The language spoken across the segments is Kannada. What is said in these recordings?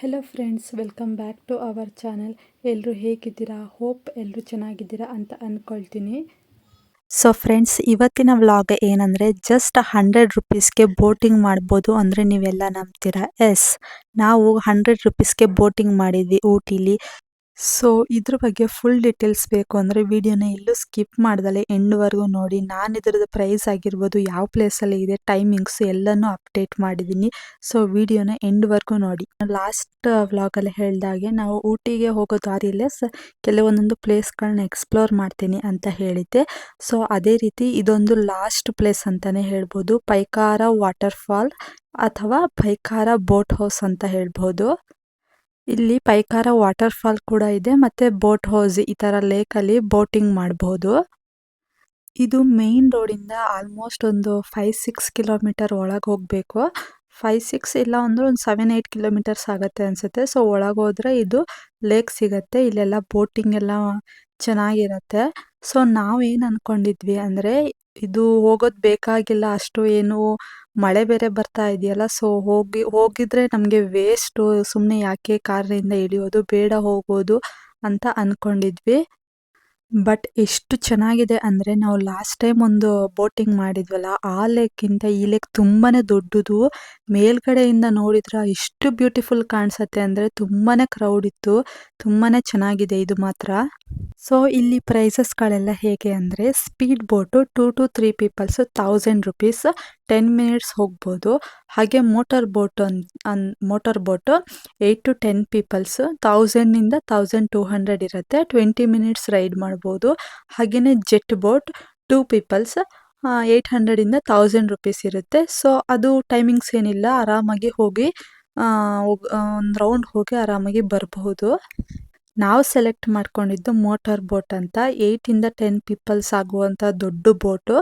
Hello friends, welcome back to our channel. ಎಲ್ಲರೂ ಹೇಗಿದ್ದೀರಾ? ಹೋಪ್ ಎಲ್ಲರೂ ಚೆನ್ನಾಗಿದ್ದೀರಾ ಅಂತ ಅಂದ್ಕೊಳ್ತೀನಿ. ಸೊ ಫ್ರೆಂಡ್ಸ್, ಇವತ್ತಿನ ವ್ಲಾಗ್ ಏನಂದರೆ ಜಸ್ಟ್ 100 ರುಪೀಸ್ಗೆ ಬೋಟಿಂಗ್ ಮಾಡ್ಬೋದು ಅಂದರೆ ನೀವೆಲ್ಲ ನಂಬ್ತೀರಾ? ಎಸ್, ನಾವು 100 ರುಪೀಸ್ಗೆ ಬೋಟಿಂಗ್ ಮಾಡಿದ್ವಿ ಊಟಿಲಿ. ಸೊ ಇದ್ರ ಬಗ್ಗೆ ಫುಲ್ ಡೀಟೇಲ್ಸ್ ಬೇಕು ಅಂದರೆ ವಿಡಿಯೋನ ಎಲ್ಲೂ ಸ್ಕಿಪ್ ಮಾಡ್ದಲೆ ಎಂಡ್ವರೆಗೂ ನೋಡಿ. ನಾನು ಇದ್ರದ್ದು ಪ್ರೈಸ್ ಆಗಿರ್ಬೋದು, ಯಾವ ಪ್ಲೇಸಲ್ಲಿ ಇದೆ, ಟೈಮಿಂಗ್ಸ್ ಎಲ್ಲನೂ ಅಪ್ಡೇಟ್ ಮಾಡಿದ್ದೀನಿ. ಸೊ ವಿಡಿಯೋನ ಎಂಡ್ವರೆಗೂ ನೋಡಿ. ಲಾಸ್ಟ್ ವ್ಲಾಗಲ್ಲಿ ಹೇಳಿದಾಗೆ ನಾವು ಊಟಿಗೆ ಹೋಗೋ ದಾರಿಯಲ್ಲೇ ಕೆಲವೊಂದೊಂದು ಪ್ಲೇಸ್ಗಳನ್ನ ಎಕ್ಸ್ಪ್ಲೋರ್ ಮಾಡ್ತೀನಿ ಅಂತ ಹೇಳಿದ್ದೆ. ಸೊ ಅದೇ ರೀತಿ ಇದೊಂದು ಲಾಸ್ಟ್ ಪ್ಲೇಸ್ ಅಂತಲೇ ಹೇಳ್ಬೋದು. ಪೈಕಾರ ವಾಟರ್ಫಾಲ್ ಅಥವಾ ಪೈಕಾರ ಬೋಟ್ ಹೌಸ್ ಅಂತ ಹೇಳ್ಬೋದು. ಇಲ್ಲಿ ಪೈಕಾರ ವಾಟರ್ಫಾಲ್ ಕೂಡ ಇದೆ ಮತ್ತು ಬೋಟ್ ಹೌಸ್, ಈ ಥರ ಲೇಕಲ್ಲಿ ಬೋಟಿಂಗ್ ಮಾಡಬಹುದು. ಇದು ಮೇನ್ ರೋಡಿಂದ ಆಲ್ಮೋಸ್ಟ್ ಒಂದು 5-6 ಕಿಲೋಮೀಟರ್ ಒಳಗೆ ಹೋಗಬೇಕು. 5-6 ಇಲ್ಲ ಅಂದ್ರೆ ಒಂದು 7-8 ಕಿಲೋಮೀಟರ್ಸ್ ಆಗುತ್ತೆ ಅನಿಸುತ್ತೆ. ಸೊ ಒಳಗೆ ಹೋದರೆ ಇದು ಲೇಕ್ ಸಿಗತ್ತೆ. ಇಲ್ಲೆಲ್ಲ ಬೋಟಿಂಗ್ ಎಲ್ಲ ಚೆನ್ನಾಗಿರುತ್ತೆ. ಸೊ ನಾವೇನು ಅಂದ್ಕೊಂಡಿದ್ವಿ ಅಂದರೆ ಇದು ಹೋಗೋದು ಬೇಕಾಗಿಲ್ಲ, ಅಷ್ಟು ಏನು ಮಳೆ ಬೇರೆ ಬರ್ತಾ ಇದೆಯಲ್ಲ. ಸೊ ಹೋಗಿದ್ರೆ ನಮಗೆ ವೇಸ್ಟು, ಸುಮ್ಮನೆ ಯಾಕೆ ಕಾರಿಂದ ಇಳಿಯೋದು, ಬೇಡ ಹೋಗೋದು ಅಂತ ಅಂದ್ಕೊಂಡಿದ್ವಿ. ಬಟ್ ಎಷ್ಟು ಚೆನ್ನಾಗಿದೆ ಅಂದರೆ ನಾವು ಲಾಸ್ಟ್ ಟೈಮ್ ಒಂದು ಬೋಟಿಂಗ್ ಮಾಡಿದ್ವಲ್ಲ, ಆ ಲೇಕ್ಗಿಂತ ಈ ಲೇಕ್ ತುಂಬಾ ದೊಡ್ಡದು. ಮೇಲ್ಗಡೆಯಿಂದ ನೋಡಿದ್ರೆ ಎಷ್ಟು ಬ್ಯೂಟಿಫುಲ್ ಕಾಣಿಸುತ್ತೆ ಅಂದರೆ ತುಂಬಾ ಕ್ರೌಡ್ ಇತ್ತು. ತುಂಬಾ ಚೆನ್ನಾಗಿದೆ ಇದು ಮಾತ್ರ. ಸೊ ಇಲ್ಲಿ ಪ್ರೈಸಸ್ಗಳೆಲ್ಲ ಹೇಗೆ ಅಂದರೆ speed boat 2 to 3 peoples 1000 rupees, 10 minutes ಹೋಗ್ಬೋದು. ಹಾಗೆ motor boat motor boat 8 to 10 peoples 1000ಇಂದ 1200 ಇರುತ್ತೆ. 20 ಮಿನಿಟ್ಸ್ ರೈಡ್ ಮಾಡ್ಬೋದು. ಹಾಗೆಯೇ ಜೆಟ್ ಬೋಟ್ 2 ಪೀಪಲ್ಸ್ 800ಇಂದ 1000 ರುಪೀಸ್ ಇರುತ್ತೆ. ಸೊ ಅದು ಟೈಮಿಂಗ್ಸ್ ಏನಿಲ್ಲ, ಆರಾಮಾಗಿ ಹೋಗಿ ಒಂದು ರೌಂಡ್ ಹೋಗಿ ಆರಾಮಾಗಿ ಬರಬಹುದು. ನಾವು ಸೆಲೆಕ್ಟ್ ಮಾಡ್ಕೊಂಡಿದ್ದು ಮೋಟರ್ ಬೋಟ್ ಅಂತ, 8ಇಂದ 10 ಪೀಪಲ್ಸ್ ಆಗುವಂಥ ದೊಡ್ಡ ಬೋಟು.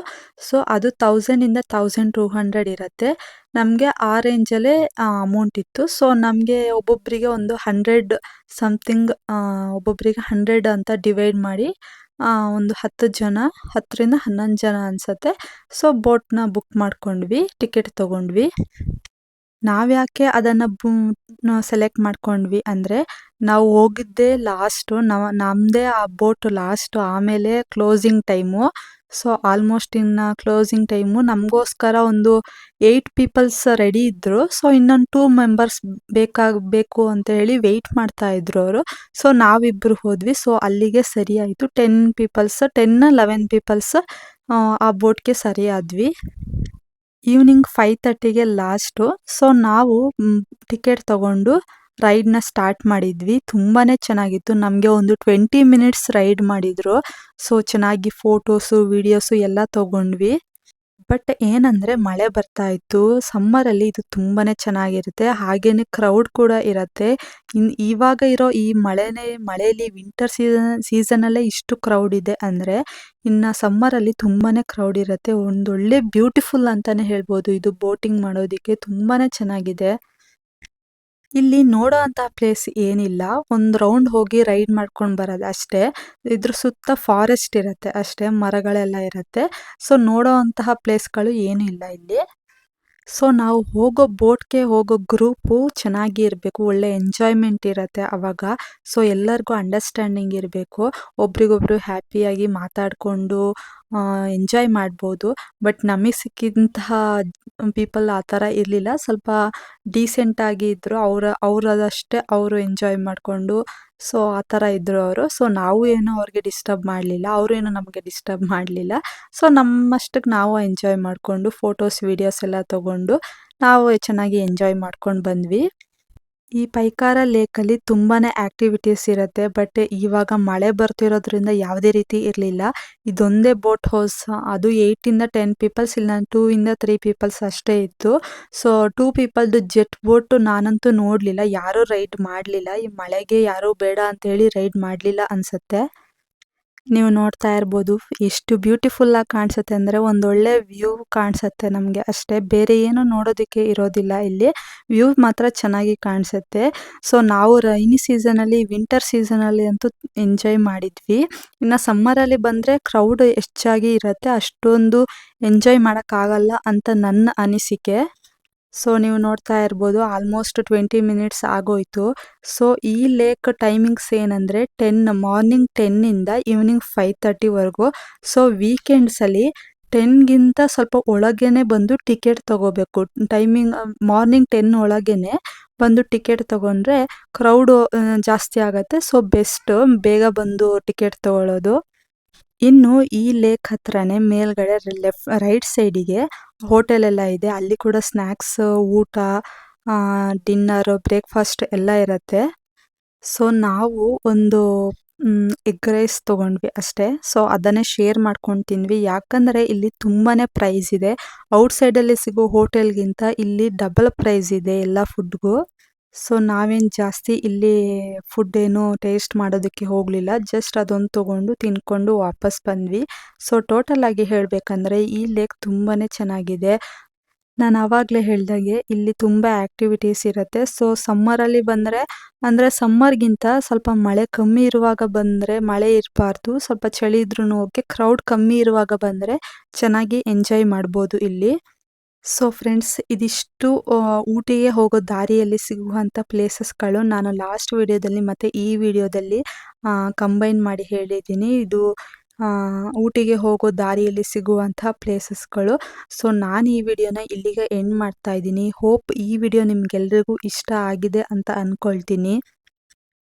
ಸೊ ಅದು 1000ಇಂದ 1200 ಇರುತ್ತೆ. ನಮಗೆ ಆ ರೇಂಜಲ್ಲೇ ಅಮೌಂಟ್ ಇತ್ತು. ಸೊ ನಮಗೆ ಒಬ್ಬೊಬ್ಬರಿಗೆ ಒಂದು 100 ಸಮಥಿಂಗ್, ಒಬ್ಬೊಬ್ಬರಿಗೆ 100 ಅಂತ ಡಿವೈಡ್ ಮಾಡಿ ಒಂದು 10 ಜನ, 10ರಿಂದ 11 ಜನ ಅನಿಸುತ್ತೆ. ಸೊ ಬೋಟ್ನ ಬುಕ್ ಮಾಡ್ಕೊಂಡ್ವಿ, ಟಿಕೆಟ್ ತೊಗೊಂಡ್ವಿ. ನಾವ್ಯಾಕೆ ಅದನ್ನು ಸೆಲೆಕ್ಟ್ ಮಾಡ್ಕೊಂಡ್ವಿ ಅಂದರೆ ನಾವು ಹೋಗಿದ್ದೇ ಲಾಸ್ಟು, ನಮ್ಮದೇ ಆ ಬೋಟು ಲಾಸ್ಟು, ಆಮೇಲೆ ಕ್ಲೋಸಿಂಗ್ ಟೈಮು. ಸೊ ಆಲ್ಮೋಸ್ಟ್ ಇನ್ನು ಕ್ಲೋಸಿಂಗ್ ಟೈಮು ನಮಗೋಸ್ಕರ ಒಂದು 8 ಪೀಪಲ್ಸ್ ರೆಡಿ ಇದ್ದರು. ಸೊ ಇನ್ನೊಂದು 2 ಮೆಂಬರ್ಸ್ ಬೇಕು ಅಂತ ಹೇಳಿ ವೆಯ್ಟ್ ಮಾಡ್ತಾ ಇದ್ರು ಅವರು. ಸೊ ನಾವಿಬ್ಬರು ಹೋದ್ವಿ. ಸೊ ಅಲ್ಲಿಗೆ ಸರಿ ಆಯಿತು. 10-11 ಪೀಪಲ್ಸ್ ಆ ಬೋಟ್ಗೆ ಸರಿ ಆದ್ವಿ. ಈವ್ನಿಂಗ್ 5:30ಗೆ ಲಾಸ್ಟು. ಸೊ ನಾವು ಟಿಕೆಟ್ ತೊಗೊಂಡು ರೈಡ್ನ ಸ್ಟಾರ್ಟ್ ಮಾಡಿದ್ವಿ. ತುಂಬಾ ಚೆನ್ನಾಗಿತ್ತು. ನಮಗೆ ಒಂದು 20 ಮಿನಿಟ್ಸ್ ರೈಡ್ ಮಾಡಿದರು. ಸೊ ಚೆನ್ನಾಗಿ ಫೋಟೋಸು, ವಿಡಿಯೋಸು ಎಲ್ಲ ತೊಗೊಂಡ್ವಿ. ಬಟ್ ಏನಂದರೆ ಮಳೆ ಬರ್ತಾ ಇತ್ತು. ಸಮ್ಮರಲ್ಲಿ ಇದು ತುಂಬಾ ಚೆನ್ನಾಗಿರುತ್ತೆ. ಹಾಗೆಯೇ ಕ್ರೌಡ್ ಕೂಡ ಇರುತ್ತೆ. ಇವಾಗ ಇರೋ ಈ ಮಳೆಯಲ್ಲಿ ವಿಂಟರ್ ಸೀಸನಲ್ಲೇ ಇಷ್ಟು ಕ್ರೌಡ್ ಇದೆ ಅಂದರೆ ಇನ್ನು ಸಮ್ಮರಲ್ಲಿ ತುಂಬಾ ಕ್ರೌಡ್ ಇರುತ್ತೆ. ಒಂದೊಳ್ಳೆ ಬ್ಯೂಟಿಫುಲ್ ಅಂತಲೇ ಹೇಳ್ಬೋದು. ಇದು ಬೋಟಿಂಗ್ ಮಾಡೋದಕ್ಕೆ ತುಂಬಾ ಚೆನ್ನಾಗಿದೆ. ಇಲ್ಲಿ ನೋಡೋ ಅಂಥ ಪ್ಲೇಸ್ ಏನಿಲ್ಲ, ಒಂದು ರೌಂಡ್ ಹೋಗಿ ರೈಡ್ ಮಾಡ್ಕೊಂಡು ಬರೋದು ಅಷ್ಟೇ. ಇದ್ರ ಸುತ್ತ ಫಾರೆಸ್ಟ್ ಇರುತ್ತೆ ಅಷ್ಟೇ, ಮರಗಳೆಲ್ಲ ಇರುತ್ತೆ. ಸೊ ನೋಡೋ ಅಂತಹ ಪ್ಲೇಸ್ಗಳು ಏನೂ ಇಲ್ಲ ಇಲ್ಲಿ. ಸೊ ನಾವು ಬೋಟ್ಗೆ ಹೋಗೋ ಗ್ರೂಪು ಚೆನ್ನಾಗಿ ಇರಬೇಕು, ಒಳ್ಳೆ ಎಂಜಾಯ್ಮೆಂಟ್ ಇರುತ್ತೆ ಆವಾಗ. ಸೊ ಎಲ್ಲರಿಗೂ ಅಂಡರ್ಸ್ಟ್ಯಾಂಡಿಂಗ್ ಇರಬೇಕು, ಒಬ್ರಿಗೊಬ್ರು ಹ್ಯಾಪಿಯಾಗಿ ಮಾತಾಡಿಕೊಂಡು ಎಂಜಾಯ್ ಮಾಡ್ಬೋದು. ಬಟ್ ನಮಗೆ ಸಿಕ್ಕಿದಂತಹ ಪೀಪಲ್ ಆ ಥರ ಇರಲಿಲ್ಲ. ಸ್ವಲ್ಪ ಡೀಸೆಂಟಾಗಿ ಇದ್ದರು. ಅವರದಷ್ಟೇ ಅವರು ಎಂಜಾಯ್ ಮಾಡಿಕೊಂಡು, ಸೊ ಆ ಥರ ಇದ್ದರು ಅವರು. ಸೊ ನಾವು ಏನೂ ಅವ್ರಿಗೆ ಡಿಸ್ಟರ್ಬ್ ಮಾಡಲಿಲ್ಲ, ಅವರು ಏನೂ ನಮಗೆ ಡಿಸ್ಟರ್ಬ್ ಮಾಡಲಿಲ್ಲ. ಸೊ ನಮ್ಮಷ್ಟಕ್ಕೆ ನಾವು ಎಂಜಾಯ್ ಮಾಡಿಕೊಂಡು ಫೋಟೋಸ್, ವೀಡಿಯೋಸ್ ಎಲ್ಲ ತೊಗೊಂಡು ನಾವು ಚೆನ್ನಾಗಿ ಎಂಜಾಯ್ ಮಾಡ್ಕೊಂಡು ಬಂದ್ವಿ. ಈ ಪೈಕಾರ ಲೇಕಲ್ಲಿ ತುಂಬಾ ಆ್ಯಕ್ಟಿವಿಟೀಸ್ ಇರುತ್ತೆ. ಬಟ್ ಇವಾಗ ಮಳೆ ಬರ್ತಿರೋದ್ರಿಂದ ಯಾವುದೇ ರೀತಿ ಇರಲಿಲ್ಲ. ಇದೊಂದೇ ಬೋಟ್ ಹೌಸ್, ಅದು 8ಇಂದ 10 ಪೀಪಲ್ಸ್, ಇಲ್ಲ 2ಇಂದ 3 ಪೀಪಲ್ಸ್ ಅಷ್ಟೇ ಇತ್ತು. ಸೊ 2 ಪೀಪಲ್ದು ಜೆಟ್ ಬೋಟು ನಾನಂತೂ ನೋಡಲಿಲ್ಲ, ಯಾರೂ ರೈಡ್ ಮಾಡಲಿಲ್ಲ. ಈ ಮಳೆಗೆ ಯಾರೂ ಬೇಡ ಅಂತೇಳಿ ರೈಡ್ ಮಾಡಲಿಲ್ಲ ಅನಿಸುತ್ತೆ. ನೀವು ನೋಡ್ತಾ ಇರ್ಬೋದು ಎಷ್ಟು ಬ್ಯೂಟಿಫುಲ್ಲಾಗಿ ಕಾಣಿಸುತ್ತೆ ಅಂದರೆ ಒಂದೊಳ್ಳೆ ವ್ಯೂ ಕಾಣಿಸುತ್ತೆ ನಮಗೆ ಅಷ್ಟೇ, ಬೇರೆ ಏನೂ ನೋಡೋದಕ್ಕೆ ಇರೋದಿಲ್ಲ ಇಲ್ಲಿ. ವ್ಯೂ ಮಾತ್ರ ಚೆನ್ನಾಗಿ ಕಾಣಿಸುತ್ತೆ. ಸೊ ನಾವು ರೈನಿ ಸೀಸನಲ್ಲಿ, ವಿಂಟರ್ ಸೀಸನಲ್ಲಿ ಅಂತೂ ಎಂಜಾಯ್ ಮಾಡಿದ್ವಿ. ಇನ್ನು ಸಮ್ಮರಲ್ಲಿ ಬಂದರೆ ಕ್ರೌಡ್ ಹೆಚ್ಚಾಗಿ ಇರುತ್ತೆ, ಅಷ್ಟೊಂದು ಎಂಜಾಯ್ ಮಾಡೋಕ್ಕಾಗಲ್ಲ ಅಂತ ನನ್ನ ಅನಿಸಿಕೆ. ಸೊ ನೀವು ನೋಡ್ತಾ ಇರ್ಬೋದು ಆಲ್ಮೋಸ್ಟ್ 20 ಮಿನಿಟ್ಸ್ ಆಗೋಯ್ತು. ಸೊ ಈ ಲೇಕ್ ಟೈಮಿಂಗ್ಸ್ ಏನಂದರೆ ಮಾರ್ನಿಂಗ್ 10 ಈವ್ನಿಂಗ್ 5:30ವರೆಗೂ. ಸೊ ವೀಕೆಂಡ್ಸಲ್ಲಿ 10ಗಿಂತ ಸ್ವಲ್ಪ ಒಳಗೇನೆ ಬಂದು ಟಿಕೆಟ್ ತಗೋಬೇಕು. ಟೈಮಿಂಗ್ ಮಾರ್ನಿಂಗ್ 10 ಒಳಗೇನೆ ಬಂದು ಟಿಕೆಟ್ ತಗೊಂಡ್ರೆ ಕ್ರೌಡು ಜಾಸ್ತಿ ಆಗುತ್ತೆ. ಸೊ ಬೆಸ್ಟ್ ಬೇಗ ಬಂದು ಟಿಕೆಟ್ ತಗೊಳ್ಳೋದು. ಇನ್ನು ಈ ಲೇಕ್ ಹತ್ರನೇ ಮೇಲ್ಗಡೆ ರೈಟ್ ಸೈಡಿಗೆ ಹೋಟೆಲ್ ಎಲ್ಲ ಇದೆ. ಅಲ್ಲಿ ಕೂಡ ಸ್ನ್ಯಾಕ್ಸ್, ಊಟ, ಡಿನ್ನರ್, ಬ್ರೇಕ್ಫಾಸ್ಟ್ ಎಲ್ಲ ಇರುತ್ತೆ. ಸೊ ನಾವು ಒಂದು ಎಗ್ ರೈಸ್ ತೊಗೊಂಡ್ವಿ ಅಷ್ಟೇ. ಸೊ ಅದನ್ನೇ ಶೇರ್ ಮಾಡ್ಕೊಂಡು ತಿಂದ್ವಿ. ಯಾಕಂದರೆ ಇಲ್ಲಿ ತುಂಬಾ ಪ್ರೈಸ್ ಇದೆ. ಔಟ್ಸೈಡಲ್ಲಿ ಸಿಗೋ ಹೋಟೆಲ್ಗಿಂತ ಇಲ್ಲಿ ಡಬಲ್ ಪ್ರೈಸ್ ಇದೆ ಎಲ್ಲ ಫುಡ್ಗೂ. ಸೊ ನಾವೇನು ಜಾಸ್ತಿ ಇಲ್ಲಿ ಫುಡ್ ಏನು ಟೇಸ್ಟ್ ಮಾಡೋದಕ್ಕೆ ಹೋಗಲಿಲ್ಲ. ಜಸ್ಟ್ ಅದೊಂದು ತೊಗೊಂಡು ತಿನ್ಕೊಂಡು ವಾಪಸ್ ಬಂದ್ವಿ. ಸೊ ಟೋಟಲ್ ಆಗಿ ಹೇಳಬೇಕಂದ್ರೆ ಈ ಲೇಕ್ ತುಂಬಾ ಚೆನ್ನಾಗಿದೆ. ನಾನು ಆವಾಗಲೇ ಹೇಳ್ದಾಗೆ ಇಲ್ಲಿ ತುಂಬ ಆ್ಯಕ್ಟಿವಿಟೀಸ್ ಇರುತ್ತೆ. ಸೊ ಸಮ್ಮರಲ್ಲಿ ಬಂದರೆ ಅಂದರೆ ಸಮ್ಮರ್ಗಿಂತ ಸ್ವಲ್ಪ ಮಳೆ ಕಮ್ಮಿ ಇರುವಾಗ ಬಂದರೆ, ಮಳೆ ಇರಬಾರ್ದು, ಸ್ವಲ್ಪ ಚಳಿ ಇದ್ರೂ ಓಕೆ, ಕ್ರೌಡ್ ಕಮ್ಮಿ ಇರುವಾಗ ಬಂದರೆ ಚೆನ್ನಾಗಿ ಎಂಜಾಯ್ ಮಾಡ್ಬೋದು ಇಲ್ಲಿ. ಸೊ ಫ್ರೆಂಡ್ಸ್, ಇದಿಷ್ಟು ಊಟಿಗೆ ಹೋಗೋ ದಾರಿಯಲ್ಲಿ ಸಿಗುವಂಥ ಪ್ಲೇಸಸ್ಗಳು ನಾನು ಲಾಸ್ಟ್ ವಿಡಿಯೋದಲ್ಲಿ ಮತ್ತು ಈ ವಿಡಿಯೋದಲ್ಲಿ ಕಂಬೈನ್ ಮಾಡಿ ಹೇಳಿದ್ದೀನಿ. ಇದು ಊಟಿಗೆ ಹೋಗೋ ದಾರಿಯಲ್ಲಿ ಸಿಗುವಂಥ ಪ್ಲೇಸಸ್ಗಳು. ಸೊ ನಾನು ಈ ವಿಡಿಯೋನ ಇಲ್ಲಿಗೆ ಎಂಡ್ ಮಾಡ್ತಾ ಇದ್ದೀನಿ. ಹೋಪ್ ಈ ವಿಡಿಯೋ ನಿಮಗೆಲ್ರಿಗೂ ಇಷ್ಟ ಆಗಿದೆ ಅಂತ ಅಂದ್ಕೊಳ್ತೀನಿ.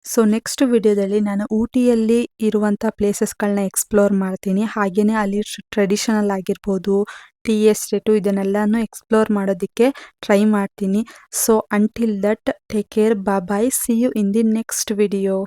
ಸೊ ನೆಕ್ಸ್ಟ್ ವಿಡಿಯೋದಲ್ಲಿ ನಾನು ಊಟಿಯಲ್ಲಿ ಇರುವಂಥ ಪ್ಲೇಸಸ್ಗಳನ್ನ ಎಕ್ಸ್ಪ್ಲೋರ್ ಮಾಡ್ತೀನಿ. ಹಾಗೆಯೇ ಅಲ್ಲಿ ಟ್ರೆಡಿಷನಲ್ ಆಗಿರ್ಬೋದು, ಟೀ ಎಸ್ಟೇಟು, ಇದನ್ನೆಲ್ಲನೂ ಎಕ್ಸ್ಪ್ಲೋರ್ ಮಾಡೋದಕ್ಕೆ ಟ್ರೈ ಮಾಡ್ತೀನಿ. So until that, take care, bye, see you in the next video.